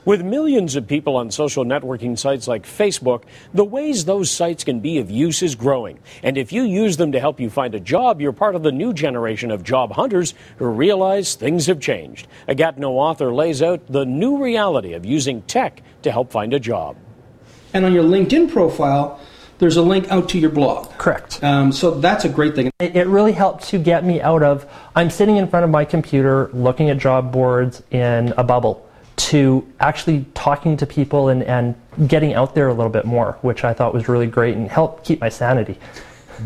With millions of people on social networking sites like Facebook, the ways those sites can be of use is growing. And if you use them to help you find a job, you're part of the new generation of job hunters who realize things have changed. A Gatineau author lays out the new reality of using tech to help find a job. And on your LinkedIn profile, there's a link out to your blog. Correct. So that's a great thing. It really helped to get me out of, I'm sitting in front of my computer looking at job boards in a bubble, to actually talking to people and getting out there a little bit more, which I thought was really great and helped keep my sanity.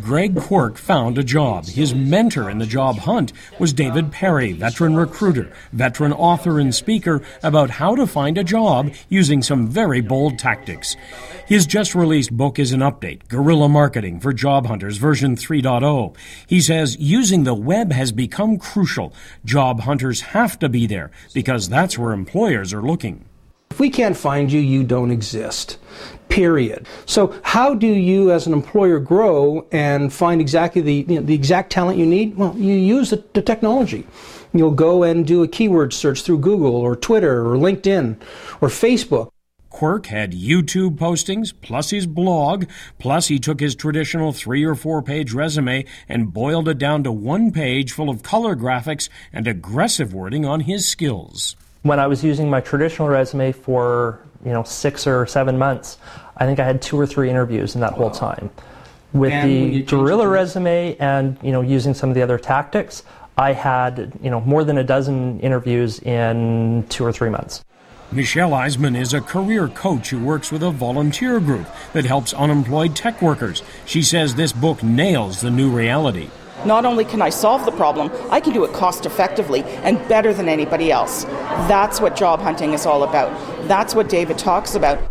Greg Quirk found a job. His mentor in the job hunt was David Perry, veteran recruiter, veteran author and speaker about how to find a job using some very bold tactics. His just-released book is an update, Guerrilla Marketing for Job Hunters, version 3.0. He says using the web has become crucial. Job hunters have to be there because that's where employers are looking. If we can't find you, you don't exist. Period. So how do you as an employer grow and find exactly the exact talent you need? Well, you use the technology. You'll go and do a keyword search through Google or Twitter or LinkedIn or Facebook. Quirk had YouTube postings, plus his blog, plus he took his traditional 3 or 4 page resume and boiled it down to 1 page full of color graphics and aggressive wording on his skills. When I was using my traditional resume for 6 or 7 months, I think I had 2 or 3 interviews in that whole time. With the Guerrilla resume and using some of the other tactics, I had more than a dozen interviews in 2 or 3 months. Michelle Eisman is a career coach who works with a volunteer group that helps unemployed tech workers. She says this book nails the new reality. Not only can I solve the problem, I can do it cost effectively and better than anybody else. That's what job hunting is all about. That's what David talks about.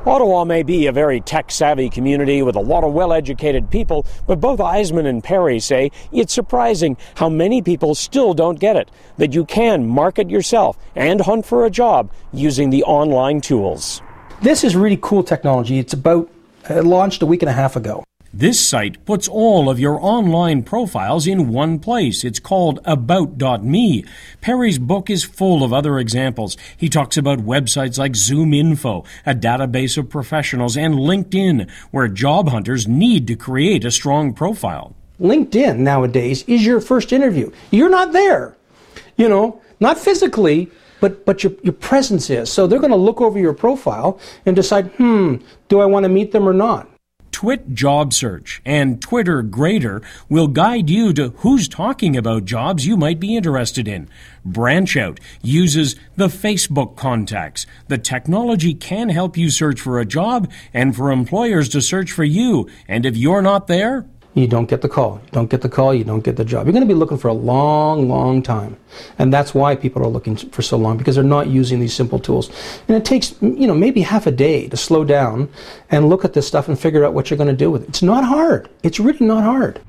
Ottawa may be a very tech-savvy community with a lot of well-educated people, but both Eisman and Perry say it's surprising how many people still don't get it, that you can market yourself and hunt for a job using the online tools. This is really cool technology. It launched a week and a half ago. This site puts all of your online profiles in one place. It's called About.me. Perry's book is full of other examples. He talks about websites like ZoomInfo, a database of professionals, and LinkedIn, where job hunters need to create a strong profile. LinkedIn nowadays is your first interview. You're not there, not physically, but your presence is. So they're going to look over your profile and decide, do I want to meet them or not? Twit Job Search and Twitter Grader will guide you to who's talking about jobs you might be interested in. Branchout uses the Facebook contacts. The technology can help you search for a job and for employers to search for you. And if you're not there, you don't get the call. You don't get the call, you don't get the job. You're going to be looking for a long, long time. And that's why people are looking for so long, because they're not using these simple tools. And it takes, maybe half a day to slow down and look at this stuff and figure out what you're going to do with it. It's not hard. It's really not hard.